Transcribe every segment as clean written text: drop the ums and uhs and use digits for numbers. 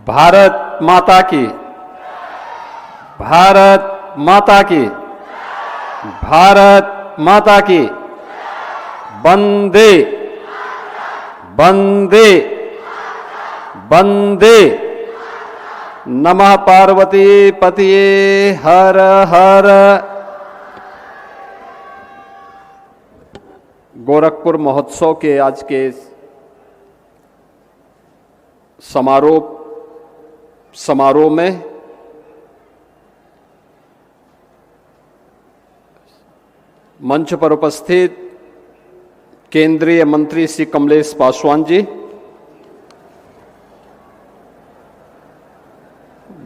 भारत माता की, भारत माता की, भारत माता की। वंदे वंदे वंदे। नमः पार्वती पतिये हर हर। गोरखपुर महोत्सव के आज के समारोह में मंच पर उपस्थित केंद्रीय मंत्री श्री कमलेश पासवान जी,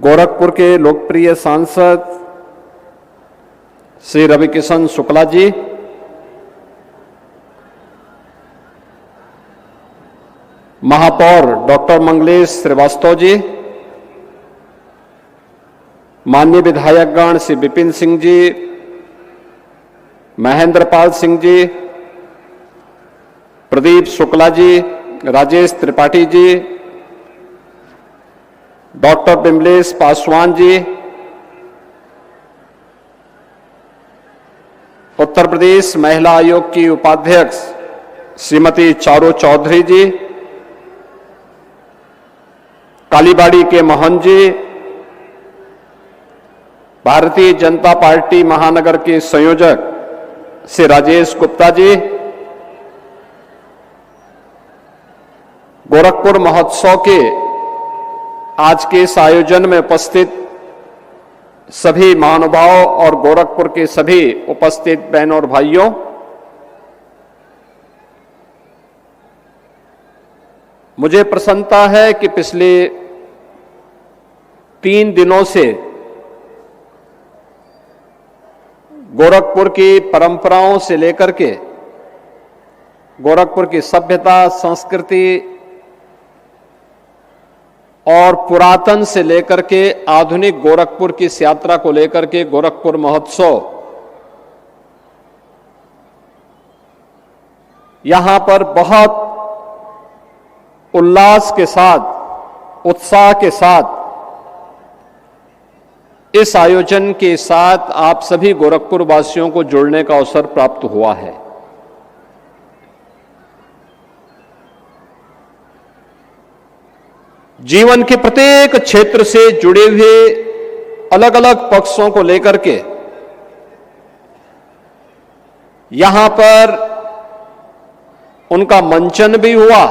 गोरखपुर के लोकप्रिय सांसद श्री रविकिशन शुक्ला जी, महापौर डॉक्टर मंगलेश श्रीवास्तव जी, माननीय विधायकगण श्री विपिन सिंह जी, महेंद्रपाल सिंह जी, प्रदीप शुक्ला जी, राजेश त्रिपाठी जी, डॉक्टर बिमलेश पासवान जी, उत्तर प्रदेश महिला आयोग की उपाध्यक्ष श्रीमती चारू चौधरी जी, कालीबाड़ी के मोहन जी, भारतीय जनता पार्टी महानगर के संयोजक श्री राजेश गुप्ता जी, गोरखपुर महोत्सव के आज के इस आयोजन में उपस्थित सभी महानुभाव और गोरखपुर के सभी उपस्थित बहनों और भाइयों, मुझे प्रसन्नता है कि पिछले 3 दिनों से गोरखपुर की परंपराओं से लेकर के गोरखपुर की सभ्यता, संस्कृति और पुरातन से लेकर के आधुनिक गोरखपुर की इस यात्रा को लेकर के गोरखपुर महोत्सव यहां पर बहुत उल्लास के साथ, उत्साह के साथ इस आयोजन के साथ आप सभी गोरखपुर वासियों को जुड़ने का अवसर प्राप्त हुआ है। जीवन के प्रत्येक क्षेत्र से जुड़े हुए अलग अलग पक्षों को लेकर के यहां पर उनका मंचन भी हुआ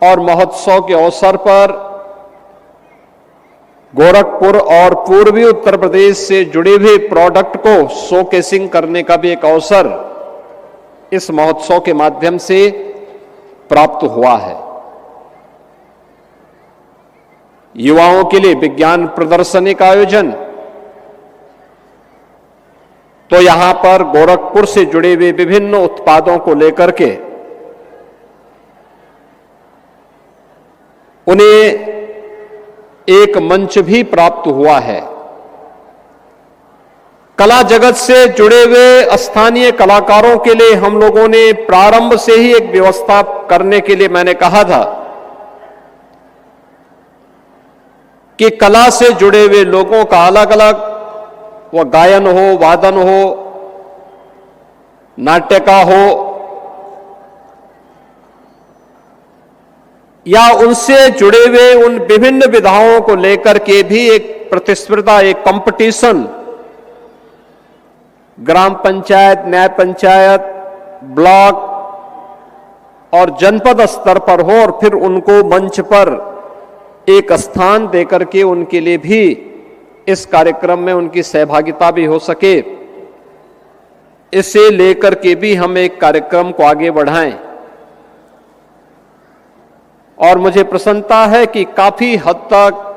और महोत्सव के अवसर पर गोरखपुर और पूर्वी उत्तर प्रदेश से जुड़े हुए प्रोडक्ट को शोकेसिंग करने का भी एक अवसर इस महोत्सव के माध्यम से प्राप्त हुआ है। युवाओं के लिए विज्ञान प्रदर्शनी का आयोजन, तो यहां पर गोरखपुर से जुड़े हुए विभिन्न उत्पादों को लेकर के उन्हें एक मंच भी प्राप्त हुआ है। कला जगत से जुड़े हुए स्थानीय कलाकारों के लिए हम लोगों ने प्रारंभ से ही एक व्यवस्था करने के लिए मैंने कहा था कि कला से जुड़े हुए लोगों का अलग अलग, वह गायन हो, वादन हो, नाट्य का हो या उनसे जुड़े हुए उन विभिन्न विधाओं को लेकर के भी एक प्रतिस्पर्धा, एक कंपटीशन ग्राम पंचायत, न्याय पंचायत, ब्लॉक और जनपद स्तर पर हो और फिर उनको मंच पर एक स्थान देकर के उनके लिए भी इस कार्यक्रम में उनकी सहभागिता भी हो सके, इसे लेकर के भी हम एक कार्यक्रम को आगे बढ़ाएं। और मुझे प्रसन्नता है कि काफी हद तक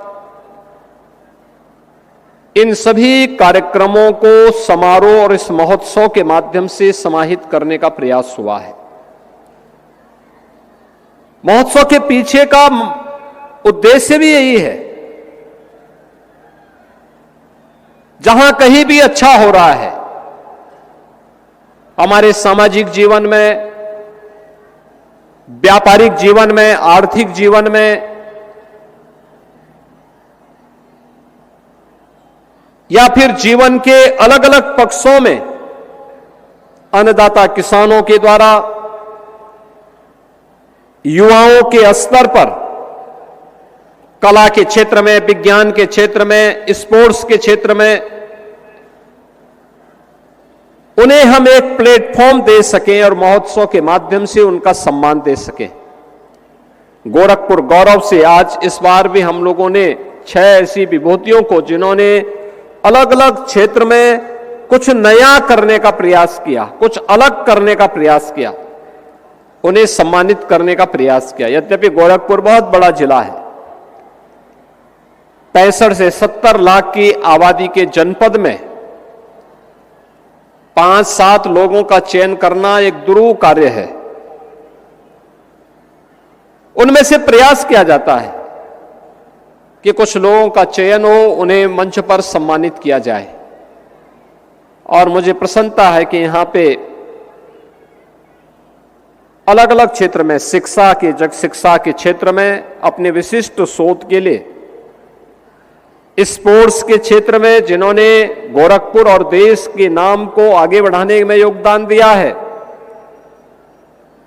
इन सभी कार्यक्रमों को समारोह और इस महोत्सव के माध्यम से समाहित करने का प्रयास हुआ है। महोत्सव के पीछे का उद्देश्य भी यही है, जहां कहीं भी अच्छा हो रहा है हमारे सामाजिक जीवन में, व्यापारिक जीवन में, आर्थिक जीवन में, या फिर जीवन के अलग अलग पक्षों में अन्नदाता किसानों के द्वारा युवाओं के स्तर पर कला के क्षेत्र में, विज्ञान के क्षेत्र में, स्पोर्ट्स के क्षेत्र में उन्हें हम एक प्लेटफॉर्म दे सकें और महोत्सव के माध्यम से उनका सम्मान दे सकें। गोरखपुर गौरव से आज इस बार भी हम लोगों ने 6 ऐसी विभूतियों को, जिन्होंने अलग अलग क्षेत्र में कुछ नया करने का प्रयास किया, कुछ अलग करने का प्रयास किया, उन्हें सम्मानित करने का प्रयास किया। यद्यपि गोरखपुर बहुत बड़ा जिला है, 65 से 70 लाख की आबादी के जनपद में 5-7 लोगों का चयन करना एक दुरूह कार्य है। उनमें से प्रयास किया जाता है कि कुछ लोगों का चयन हो, उन्हें मंच पर सम्मानित किया जाए। और मुझे प्रसन्नता है कि यहां पे अलग अलग क्षेत्र में, शिक्षा के क्षेत्र में अपने विशिष्ट शोध के लिए, स्पोर्ट्स के क्षेत्र में जिन्होंने गोरखपुर और देश के नाम को आगे बढ़ाने में योगदान दिया है,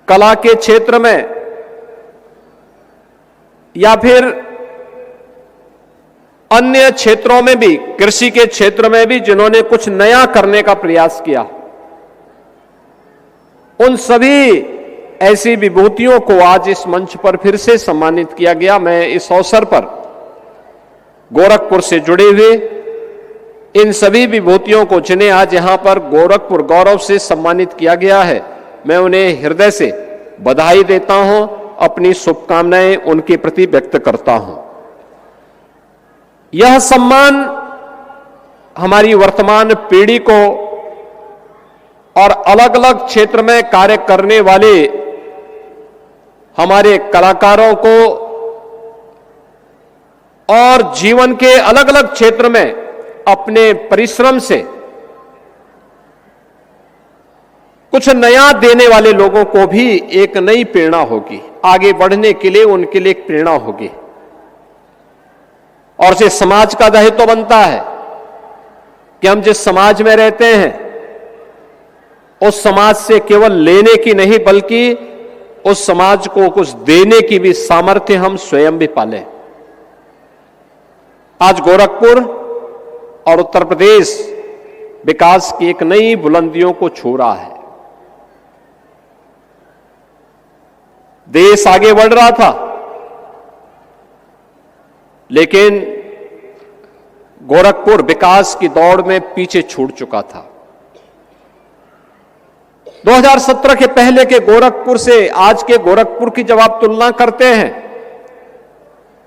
कला के क्षेत्र में या फिर अन्य क्षेत्रों में भी, कृषि के क्षेत्र में भी जिन्होंने कुछ नया करने का प्रयास किया, उन सभी ऐसी विभूतियों को आज इस मंच पर फिर से सम्मानित किया गया। मैं इस अवसर पर गोरखपुर से जुड़े हुए इन सभी विभूतियों को, जिन्हें आज यहां पर गोरखपुर गौरव से सम्मानित किया गया है, मैं उन्हें हृदय से बधाई देता हूं, अपनी शुभकामनाएं उनके प्रति व्यक्त करता हूं। यह सम्मान हमारी वर्तमान पीढ़ी को और अलग अलग क्षेत्र में कार्य करने वाले हमारे कलाकारों को और जीवन के अलग अलग क्षेत्र में अपने परिश्रम से कुछ नया देने वाले लोगों को भी एक नई प्रेरणा होगी, आगे बढ़ने के लिए उनके लिए एक प्रेरणा होगी। और से समाज का दायित्व बनता है कि हम जिस समाज में रहते हैं उस समाज से केवल लेने की नहीं, बल्कि उस समाज को कुछ देने की भी सामर्थ्य हम स्वयं भी पालें। आज गोरखपुर और उत्तर प्रदेश विकास की एक नई बुलंदियों को छू रहा है। देश आगे बढ़ रहा था, लेकिन गोरखपुर विकास की दौड़ में पीछे छूट चुका था। 2017 के पहले के गोरखपुर से आज के गोरखपुर की जब आप तुलना करते हैं,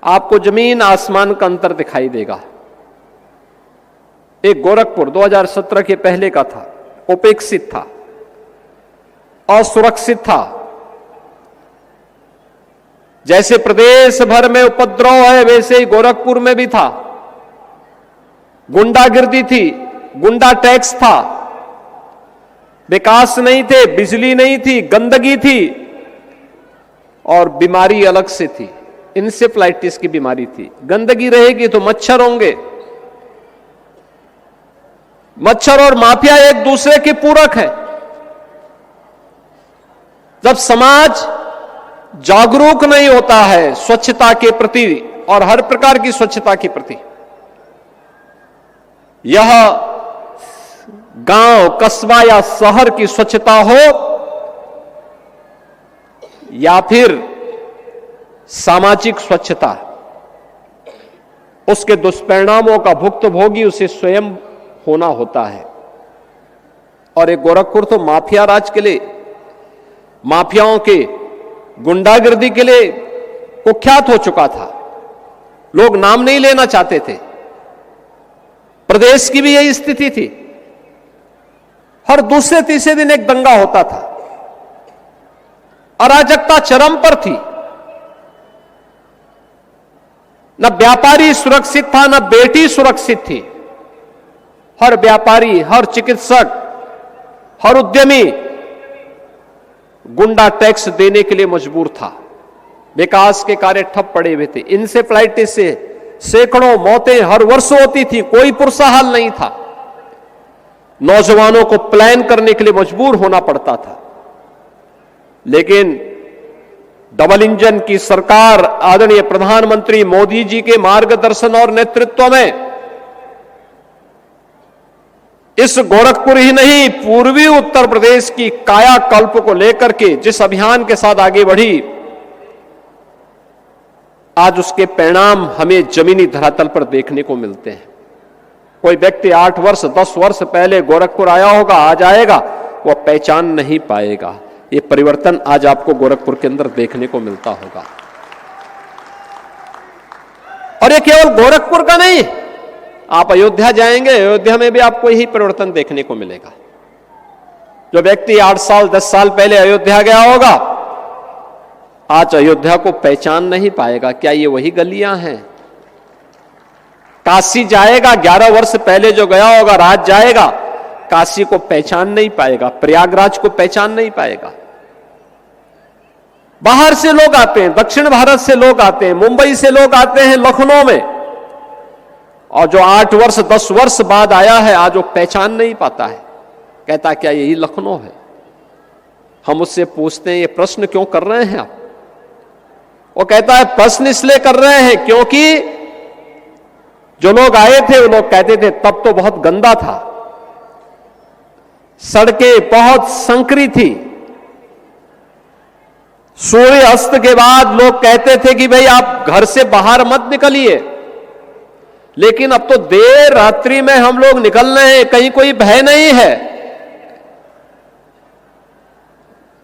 आपको जमीन आसमान का अंतर दिखाई देगा। एक गोरखपुर 2017 के पहले का था, उपेक्षित था, असुरक्षित था। जैसे प्रदेश भर में उपद्रव है, वैसे ही गोरखपुर में भी था। गुंडागिर्दी थी, गुंडा टैक्स था, विकास नहीं थे, बिजली नहीं थी, गंदगी थी और बीमारी अलग से थी, इंसेफ्लाइटिस की बीमारी थी। गंदगी रहेगी तो मच्छर होंगे, मच्छर और माफिया एक दूसरे के पूरक है। जब समाज जागरूक नहीं होता है स्वच्छता के प्रति और हर प्रकार की स्वच्छता के प्रति, यह गांव, कस्बा या शहर की स्वच्छता हो या फिर सामाजिक स्वच्छता, उसके दुष्परिणामों का भुक्तभोगी उसे स्वयं होना होता है। और एक गोरखपुर तो माफिया राज के लिए, माफियाओं के गुंडागिर्दी के लिए कुख्यात हो चुका था। लोग नाम नहीं लेना चाहते थे। प्रदेश की भी यही स्थिति थी। हर दूसरे तीसरे दिन एक दंगा होता था, अराजकता चरम पर थी। न व्यापारी सुरक्षित था, न बेटी सुरक्षित थी। हर व्यापारी, हर चिकित्सक, हर उद्यमी गुंडा टैक्स देने के लिए मजबूर था। विकास के कार्य ठप पड़े हुए थे। इंसेफ्लाइटिस से सैकड़ों मौतें हर वर्ष होती थी, कोई पुरसाहाल नहीं था। नौजवानों को प्लान करने के लिए मजबूर होना पड़ता था। लेकिन डबल इंजन की सरकार आदरणीय प्रधानमंत्री मोदी जी के मार्गदर्शन और नेतृत्व में इस गोरखपुर ही नहीं, पूर्वी उत्तर प्रदेश की कायाकल्प को लेकर के जिस अभियान के साथ आगे बढ़ी, आज उसके परिणाम हमें जमीनी धरातल पर देखने को मिलते हैं। कोई व्यक्ति 8 वर्ष 10 वर्ष पहले गोरखपुर आया होगा, आज आएगा, वह पहचान नहीं पाएगा। ये परिवर्तन आज आपको गोरखपुर के अंदर देखने को मिलता होगा। और ये केवल गोरखपुर का नहीं, आप अयोध्या जाएंगे, अयोध्या में भी आपको यही परिवर्तन देखने को मिलेगा। जो व्यक्ति 8 साल 10 साल पहले अयोध्या गया होगा, आज अयोध्या को पहचान नहीं पाएगा। क्या ये वही गलियां हैं? काशी जाएगा, 11 वर्ष पहले जो गया होगा, राज जाएगा, काशी को पहचान नहीं पाएगा, प्रयागराज को पहचान नहीं पाएगा। बाहर से लोग आते हैं, दक्षिण भारत से लोग आते हैं, मुंबई से लोग आते हैं लखनऊ में, और जो 8 वर्ष 10 वर्ष बाद आया है, आज वो पहचान नहीं पाता है। कहता क्या यही लखनऊ है? हम उससे पूछते हैं ये प्रश्न क्यों कर रहे हैं आप? वो कहता है प्रश्न इसलिए कर रहे हैं क्योंकि जो लोग आए थे वो लोग कहते थे तब तो बहुत गंदा था, सड़कें बहुत संकरी थी, सूर्य अस्त के बाद लोग कहते थे कि भाई आप घर से बाहर मत निकलिए, लेकिन अब तो देर रात्रि में हम लोग निकल रहे हैं, कहीं कोई भय नहीं है।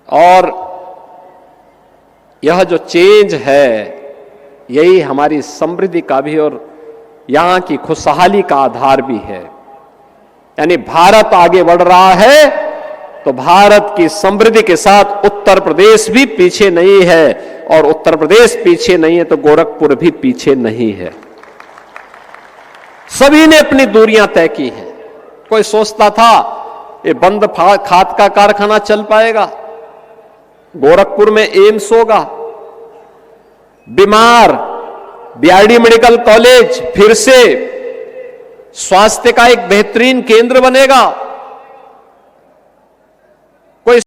और यह जो चेंज है, यही हमारी समृद्धि का भी और यहां की खुशहाली का आधार भी है। यानी भारत आगे बढ़ रहा है तो भारत की समृद्धि के साथ उत्तर प्रदेश भी पीछे नहीं है, और उत्तर प्रदेश पीछे नहीं है तो गोरखपुर भी पीछे नहीं है। सभी ने अपनी दूरियां तय की हैं। कोई सोचता था ये बंद खाद का कारखाना चल पाएगा, गोरखपुर में एम्स होगा, बीमार बीआरडी मेडिकल कॉलेज फिर से स्वास्थ्य का एक बेहतरीन केंद्र बनेगा। कोई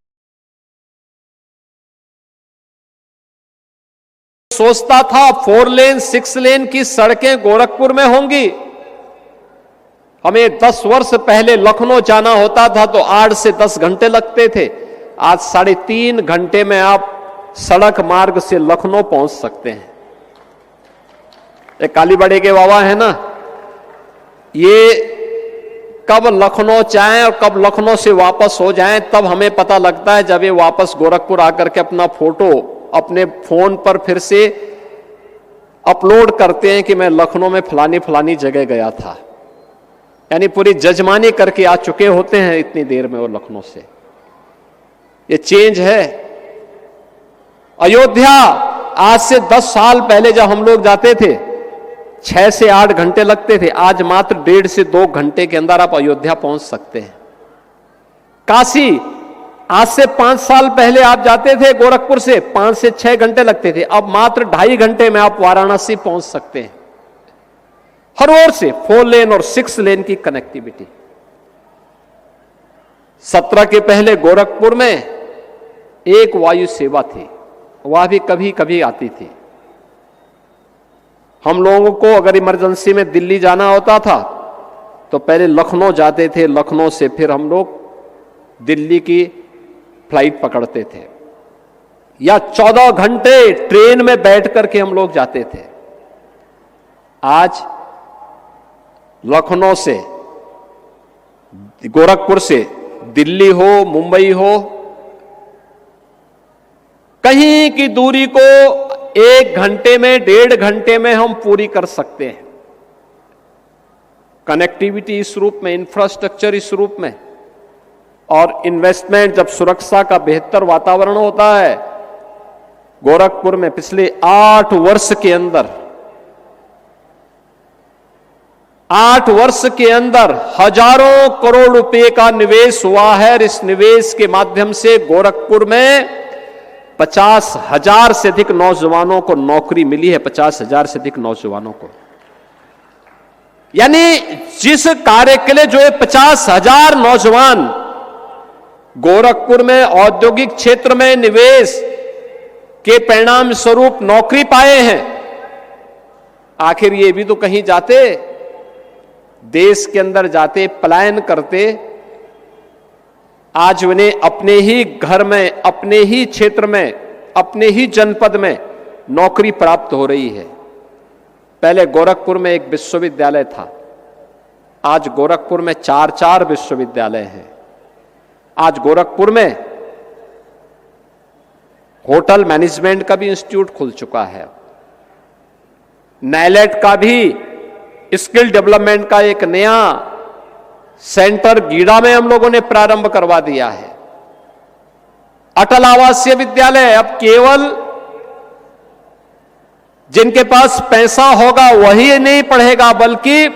सोचता था 4 लेन 6 लेन की सड़कें गोरखपुर में होंगी। हमें 10 वर्ष पहले लखनऊ जाना होता था तो 8 से 10 घंटे लगते थे, आज 3.5 घंटे में आप सड़क मार्ग से लखनऊ पहुंच सकते हैं। एक कालीबाड़ी के बाबा है ना, ये कब लखनऊ जाएं और कब लखनऊ से वापस हो जाएं तब हमें पता लगता है जब ये वापस गोरखपुर आकर के अपना फोटो अपने फोन पर फिर से अपलोड करते हैं कि मैं लखनऊ में फलानी फलानी जगह गया था। यानी पूरी जजमानी करके आ चुके होते हैं इतनी देर में वो लखनऊ से। ये चेंज है। अयोध्या आज से 10 साल पहले जब हम लोग जाते थे 6 से 8 घंटे लगते थे, आज मात्र 1.5 से 2 घंटे के अंदर आप अयोध्या पहुंच सकते हैं। काशी आज से 5 साल पहले आप जाते थे गोरखपुर से 5 से 6 घंटे लगते थे, अब मात्र 2.5 घंटे में आप वाराणसी पहुंच सकते हैं। हर ओर से 4 लेन और 6 लेन की कनेक्टिविटी। 17 के पहले गोरखपुर में एक वायु सेवा थी, वह भी कभी कभी आती थी। हम लोगों को अगर इमरजेंसी में दिल्ली जाना होता था तो पहले लखनऊ जाते थे, लखनऊ से फिर हम लोग दिल्ली की फ्लाइट पकड़ते थे, या 14 घंटे ट्रेन में बैठ करके हम लोग जाते थे। आज लखनऊ से गोरखपुर से दिल्ली हो, मुंबई हो, कहीं की दूरी को 1 घंटे में 1.5 घंटे में हम पूरी कर सकते हैं। कनेक्टिविटी इस रूप में, इंफ्रास्ट्रक्चर इस रूप में, और इन्वेस्टमेंट जब सुरक्षा का बेहतर वातावरण होता है। गोरखपुर में पिछले 8 वर्ष के अंदर 8 वर्ष के अंदर हजारों करोड़ रुपए का निवेश हुआ है। और इस निवेश के माध्यम से गोरखपुर में 50,000 से अधिक नौजवानों को नौकरी मिली है। 50,000 से अधिक नौजवानों को। यानी जिस कार्य के लिए जो 50,000 नौजवान गोरखपुर में औद्योगिक क्षेत्र में निवेश के परिणाम स्वरूप नौकरी पाए हैं, आखिर ये भी तो कहीं जाते, देश के अंदर जाते, पलायन करते। आज उन्हें अपने ही घर में, अपने ही क्षेत्र में, अपने ही जनपद में नौकरी प्राप्त हो रही है। पहले गोरखपुर में एक विश्वविद्यालय था, आज गोरखपुर में 4 विश्वविद्यालय हैं। आज गोरखपुर में होटल मैनेजमेंट का भी इंस्टीट्यूट खुल चुका है। नाइलेट का भी स्किल डेवलपमेंट का एक नया सेंटर गीड़ा में हम लोगों ने प्रारंभ करवा दिया है। अटल आवासीय विद्यालय अब केवल जिनके पास पैसा होगा वही नहीं पढ़ेगा, बल्कि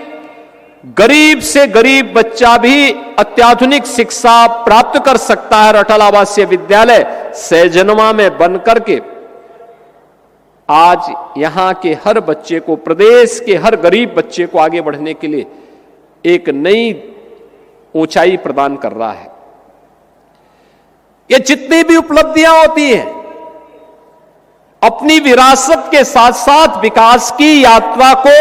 गरीब से गरीब बच्चा भी अत्याधुनिक शिक्षा प्राप्त कर सकता है। अटल आवासीय विद्यालय सहजनवा में बनकर के आज यहां के हर बच्चे को, प्रदेश के हर गरीब बच्चे को आगे बढ़ने के लिए एक नई ऊंचाई प्रदान कर रहा है। ये जितनी भी उपलब्धियां होती हैं, अपनी विरासत के साथ साथ विकास की यात्रा को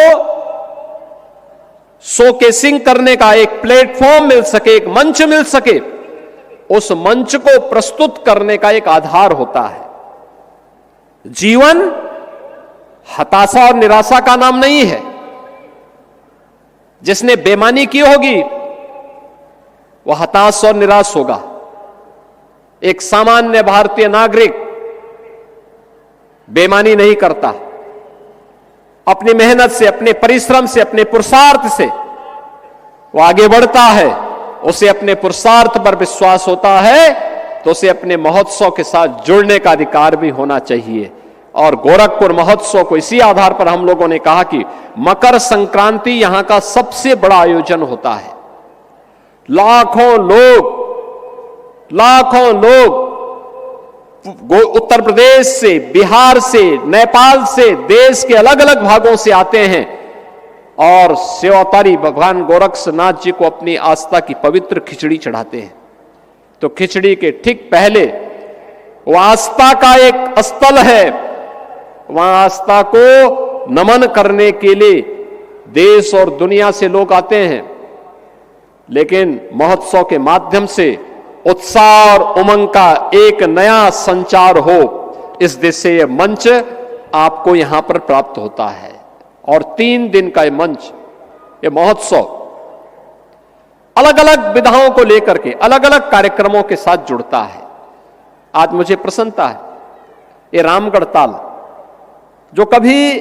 शोकेसिंग करने का एक प्लेटफॉर्म मिल सके, एक मंच मिल सके, उस मंच को प्रस्तुत करने का एक आधार होता है। जीवन हताशा और निराशा का नाम नहीं है। जिसने बेईमानी की होगी वह हताश और निराश होगा। एक सामान्य भारतीय नागरिक बेईमानी नहीं करता, अपनी मेहनत से, अपने परिश्रम से, अपने पुरुषार्थ से वो आगे बढ़ता है। उसे अपने पुरुषार्थ पर विश्वास होता है तो उसे अपने महोत्सव के साथ जुड़ने का अधिकार भी होना चाहिए। और गोरखपुर महोत्सव को इसी आधार पर हम लोगों ने कहा कि मकर संक्रांति यहां का सबसे बड़ा आयोजन होता है। लाखों लोग उत्तर प्रदेश से, बिहार से, नेपाल से, देश के अलग अलग भागों से आते हैं और सेवातारी भगवान गोरक्षनाथ जी को अपनी आस्था की पवित्र खिचड़ी चढ़ाते हैं। तो खिचड़ी के ठीक पहले वो आस्था का एक स्थल है, वहां आस्था को नमन करने के लिए देश और दुनिया से लोग आते हैं। लेकिन महोत्सव के माध्यम से उत्साह और उमंग का एक नया संचार हो, इस दिशा से यह मंच आपको यहां पर प्राप्त होता है। और 3 दिन का यह मंच, यह महोत्सव अलग अलग विधाओं को लेकर के अलग अलग कार्यक्रमों के साथ जुड़ता है। आज मुझे प्रसन्नता है, ये रामगढ़ ताल जो कभी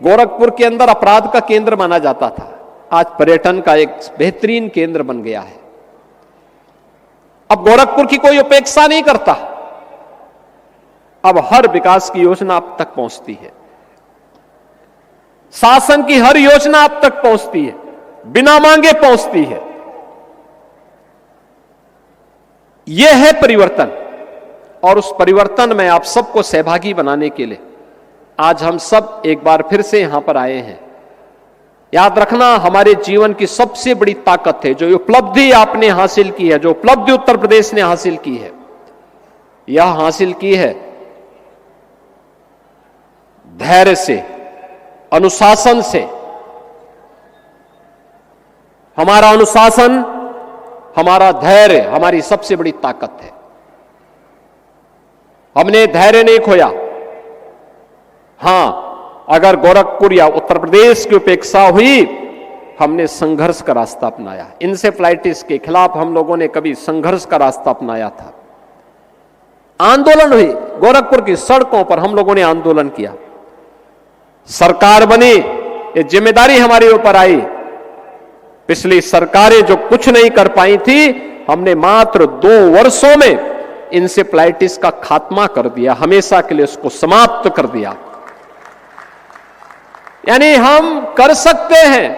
गोरखपुर के अंदर अपराध का केंद्र माना जाता था, आज पर्यटन का एक बेहतरीन केंद्र बन गया है। अब गोरखपुर की कोई उपेक्षा नहीं करता, अब हर विकास की योजना आप तक पहुंचती है, शासन की हर योजना आप तक पहुंचती है, बिना मांगे पहुंचती है। यह है परिवर्तन। और उस परिवर्तन में आप सबको सहभागी बनाने के लिए आज हम सब एक बार फिर से यहां पर आए हैं। याद रखना, हमारे जीवन की सबसे बड़ी ताकत है, जो उपलब्धि आपने हासिल की है, जो उपलब्धि उत्तर प्रदेश ने हासिल की है, यह हासिल की है धैर्य से, अनुशासन से। हमारा अनुशासन, हमारा धैर्य हमारी सबसे बड़ी ताकत है। हमने धैर्य नहीं खोया। हां, अगर गोरखपुर या उत्तर प्रदेश की उपेक्षा हुई, हमने संघर्ष का रास्ता अपनाया। इंसेफ्लाइटिस के खिलाफ हम लोगों ने कभी संघर्ष का रास्ता अपनाया था। आंदोलन हुई, गोरखपुर की सड़कों पर हम लोगों ने आंदोलन किया। सरकार बनी, ये जिम्मेदारी हमारे ऊपर आई। पिछली सरकारें जो कुछ नहीं कर पाई थी, हमने मात्र 2 वर्षों में इंसेफ्लाइटिस का खात्मा कर दिया, हमेशा के लिए उसको समाप्त कर दिया। यानी हम कर सकते हैं,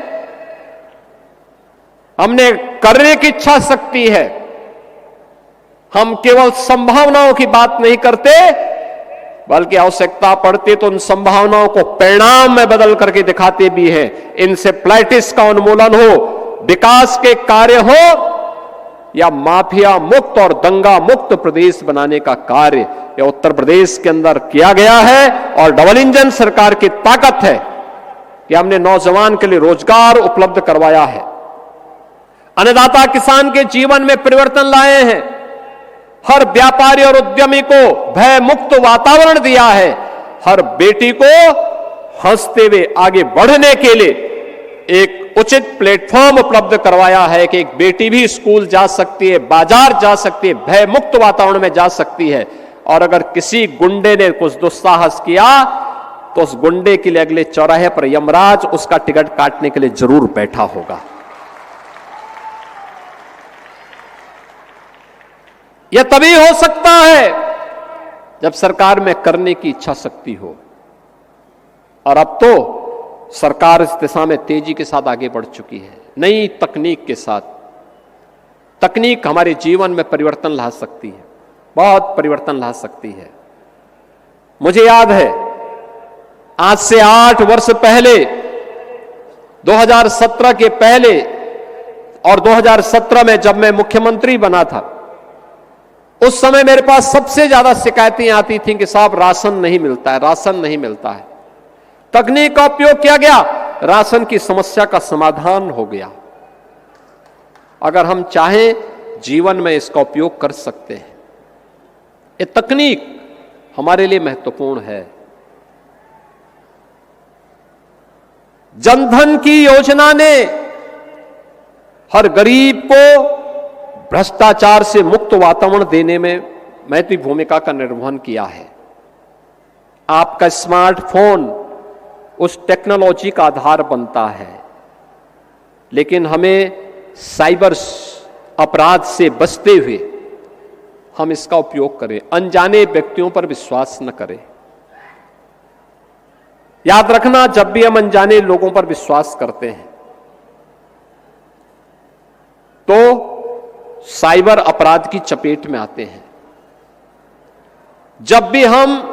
हमने करने की इच्छा शक्ति है। हम केवल संभावनाओं की बात नहीं करते, बल्कि आवश्यकता पड़ती तो उन संभावनाओं को परिणाम में बदल करके दिखाते भी हैं। इंसेफ्लाइटिस का उन्मूलन हो, विकास के कार्य हो, या माफिया मुक्त और दंगा मुक्त प्रदेश बनाने का कार्य यह उत्तर प्रदेश के अंदर किया गया है। और डबल इंजन सरकार की ताकत है कि हमने नौजवान के लिए रोजगार उपलब्ध करवाया है, अन्नदाता किसान के जीवन में परिवर्तन लाए हैं, हर व्यापारी और उद्यमी को भय मुक्त वातावरण दिया है, हर बेटी को हंसते हुए आगे बढ़ने के लिए एक उचित प्लेटफॉर्म उपलब्ध करवाया है कि एक बेटी भी स्कूल जा सकती है, बाजार जा सकती है, भय मुक्त वातावरण में जा सकती है। और अगर किसी गुंडे ने कुछ दुस्साहस किया तो उस गुंडे के लिए अगले चौराहे पर यमराज उसका टिकट काटने के लिए जरूर बैठा होगा। यह तभी हो सकता है जब सरकार में करने की इच्छा शक्ति हो। और अब तो सरकार इस दिशा में तेजी के साथ आगे बढ़ चुकी है, नई तकनीक के साथ। तकनीक हमारे जीवन में परिवर्तन ला सकती है, बहुत परिवर्तन ला सकती है। मुझे याद है आज से 8 वर्ष पहले, 2017 के पहले और 2017 में जब मैं मुख्यमंत्री बना था, उस समय मेरे पास सबसे ज्यादा शिकायतें आती थीं कि साहब राशन नहीं मिलता है, राशन नहीं मिलता है। तकनीक का उपयोग किया गया, राशन की समस्या का समाधान हो गया। अगर हम चाहें जीवन में इसका उपयोग कर सकते हैं। ये तकनीक हमारे लिए महत्वपूर्ण है। जनधन की योजना ने हर गरीब को भ्रष्टाचार से मुक्त वातावरण देने में महत्वपूर्ण भूमिका का निर्वहन किया है। आपका स्मार्टफोन उस टेक्नोलॉजी का आधार बनता है, लेकिन हमें साइबर अपराध से बचते हुए हम इसका उपयोग करें, अनजाने व्यक्तियों पर विश्वास न करें। याद रखना, जब भी हम अनजाने लोगों पर विश्वास करते हैं तो साइबर अपराध की चपेट में आते हैं। जब भी हम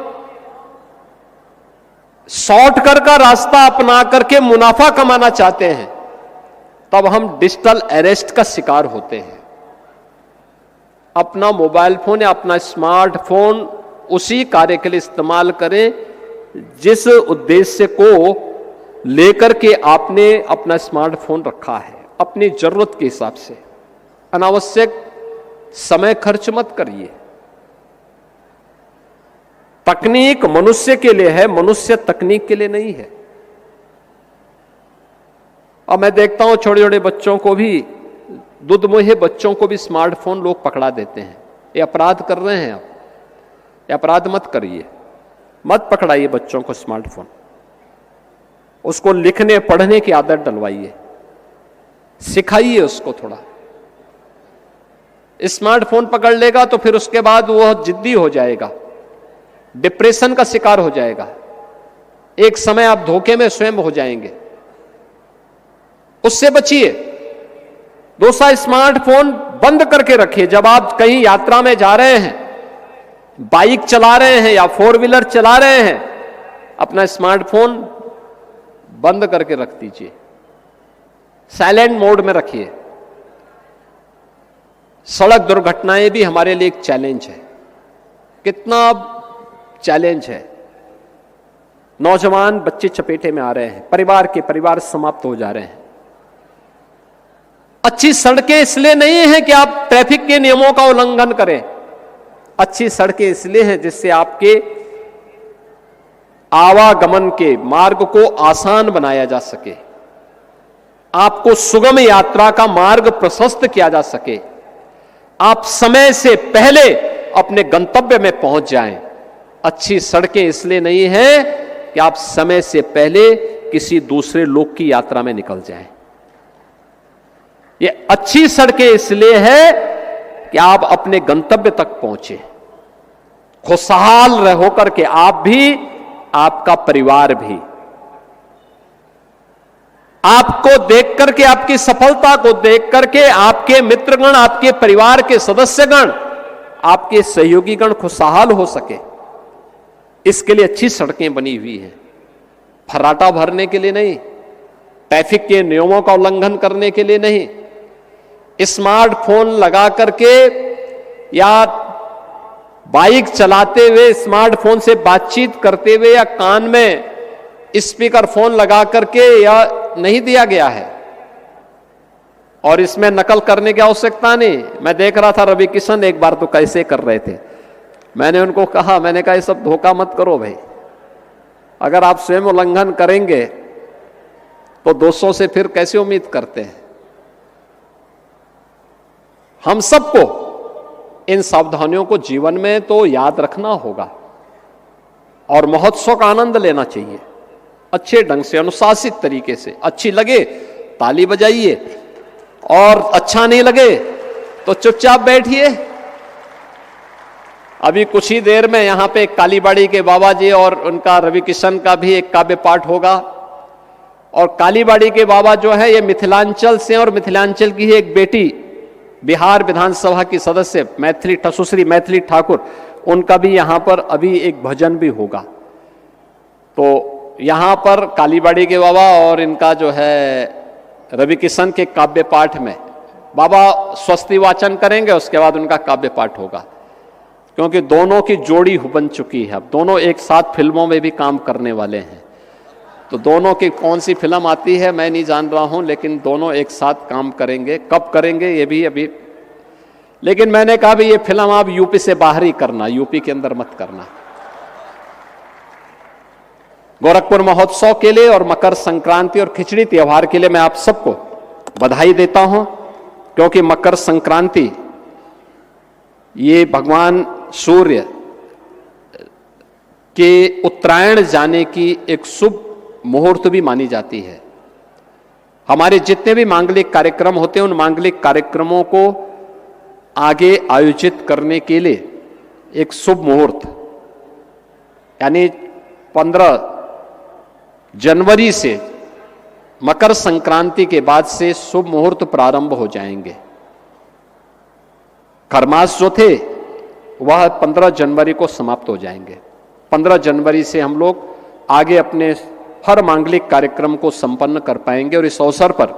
शॉर्टकट का रास्ता अपना करके मुनाफा कमाना चाहते हैं तब हम डिजिटल अरेस्ट का शिकार होते हैं। अपना मोबाइल फोन या अपना स्मार्टफोन उसी कार्य के लिए इस्तेमाल करें जिस उद्देश्य को लेकर के आपने अपना स्मार्टफोन रखा है, अपनी जरूरत के हिसाब से। अनावश्यक समय खर्च मत करिए। तकनीक मनुष्य के लिए है, मनुष्य तकनीक के लिए नहीं है। और मैं देखता हूं छोटे छोटे बच्चों को भी, दुधमुहे बच्चों को भी स्मार्टफोन लोग पकड़ा देते हैं। ये अपराध कर रहे हैं आप, ये अपराध मत करिए, मत पकड़ाइए बच्चों को स्मार्टफोन। उसको लिखने पढ़ने की आदत डलवाइए, सिखाइए उसको थोड़ा। स्मार्टफोन पकड़ लेगा तो फिर उसके बाद वह जिद्दी हो जाएगा, डिप्रेशन का शिकार हो जाएगा। एक समय आप धोखे में स्वयं हो जाएंगे, उससे बचिए। दूसरा, स्मार्टफोन बंद करके रखिए। जब आप कहीं यात्रा में जा रहे हैं, बाइक चला रहे हैं या 4 व्हीलर चला रहे हैं, अपना स्मार्टफोन बंद करके रख दीजिए, साइलेंट मोड में रखिए। सड़क दुर्घटनाएं भी हमारे लिए एक चैलेंज है। कितना चैलेंज है, नौजवान बच्चे चपेटे में आ रहे हैं, परिवार समाप्त हो जा रहे हैं। अच्छी सड़कें इसलिए नहीं है कि आप ट्रैफिक के नियमों का उल्लंघन करें, अच्छी सड़कें इसलिए हैं जिससे आपके आवागमन के मार्ग को आसान बनाया जा सके, आपको सुगम यात्रा का मार्ग प्रशस्त किया जा सके, आप समय से पहले अपने गंतव्य में पहुंच जाएं। अच्छी सड़कें इसलिए नहीं है कि आप समय से पहले किसी दूसरे लोग की यात्रा में निकल जाएं। ये अच्छी सड़कें इसलिए है कि आप अपने गंतव्य तक पहुंचे, खुशहाल रहो करके, आप भी, आपका परिवार भी। आपको देख करके, आपकी सफलता को देख करके आपके मित्रगण, आपके परिवार के सदस्यगण, आपके सहयोगीगण खुशहाल हो सके। इसके लिए अच्छी सड़कें बनी हुई हैं, फर्राटा भरने के लिए नहीं, ट्रैफिक के नियमों का उल्लंघन करने के लिए नहीं। स्मार्टफोन लगा करके या बाइक चलाते हुए स्मार्टफोन से बातचीत करते हुए या कान में स्पीकर फोन लगा करके या नहीं दिया गया है, और इसमें नकल करने की आवश्यकता नहीं। मैं देख रहा था रवि किशन एक बार तो कैसे कर रहे थे, मैंने उनको कहा, मैंने कहा ये सब धोखा मत करो भाई, अगर आप स्वयं उल्लंघन करेंगे तो दोस्तों से फिर कैसे उम्मीद करते हैं। हम सबको इन सावधानियों को जीवन में तो याद रखना होगा और महोत्सव का आनंद लेना चाहिए अच्छे ढंग से, अनुशासित तरीके से। अच्छी लगे ताली बजाइए और अच्छा नहीं लगे तो चुपचाप बैठिए। अभी कुछ ही देर में यहां पे कालीबाड़ी के बाबा जी और उनका रवि किशन का भी एक काव्य पाठ होगा। और कालीबाड़ी के बाबा जो है ये मिथिलांचल से, और मिथिलांचल की ही एक बेटी बिहार विधानसभा की सदस्य मैथिली सुश्री मैथिली ठाकुर, उनका भी यहां पर अभी एक भजन भी होगा। तो यहां पर कालीबाड़ी के बाबा और इनका जो है रवि किशन के काव्य पाठ में बाबा स्वस्ति वाचन करेंगे, उसके बाद उनका काव्य पाठ होगा, क्योंकि दोनों की जोड़ी बन चुकी है। अब दोनों एक साथ फिल्मों में भी काम करने वाले हैं, तो दोनों की कौन सी फिल्म आती है मैं नहीं जान रहा हूं, लेकिन दोनों एक साथ काम करेंगे। कब करेंगे ये भी अभी, लेकिन मैंने कहा भी ये फिल्म आप यूपी से बाहर ही करना, यूपी के अंदर मत करना। गोरखपुर महोत्सव के लिए और मकर संक्रांति और खिचड़ी त्योहार के लिए मैं आप सबको बधाई देता हूं, क्योंकि मकर संक्रांति ये भगवान सूर्य के उत्तरायण जाने की एक शुभ मुहूर्त भी मानी जाती है। हमारे जितने भी मांगलिक कार्यक्रम होते हैं उन मांगलिक कार्यक्रमों को आगे आयोजित करने के लिए एक शुभ मुहूर्त, यानी 15 जनवरी से मकर संक्रांति के बाद से शुभ मुहूर्त प्रारंभ हो जाएंगे। खरमास जो थे वह 15 जनवरी को समाप्त हो जाएंगे। 15 जनवरी से हम लोग आगे अपने हर मांगलिक कार्यक्रम को संपन्न कर पाएंगे। और इस अवसर पर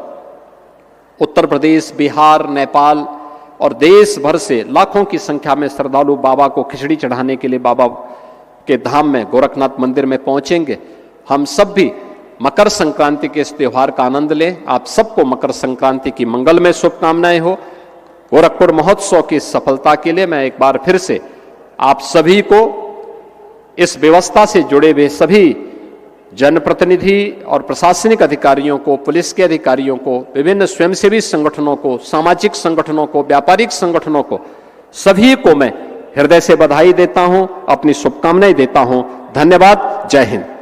उत्तर प्रदेश, बिहार, नेपाल और देश भर से लाखों की संख्या में श्रद्धालु बाबा को खिचड़ी चढ़ाने के लिए बाबा के धाम में गोरखनाथ मंदिर में पहुंचेंगे। हम सब भी मकर संक्रांति के इस त्योहार का आनंद लें। आप सबको मकर संक्रांति की मंगलमय शुभकामनाएं हो। गोरखपुर महोत्सव की सफलता के लिए मैं एक बार फिर से आप सभी को, इस व्यवस्था से जुड़े हुए सभी जनप्रतिनिधि और प्रशासनिक अधिकारियों को, पुलिस के अधिकारियों को, विभिन्न स्वयंसेवी संगठनों को, सामाजिक संगठनों को, व्यापारिक संगठनों को, सभी को मैं हृदय से बधाई देता हूं, अपनी शुभकामनाएं देता हूं। धन्यवाद। जय हिंद।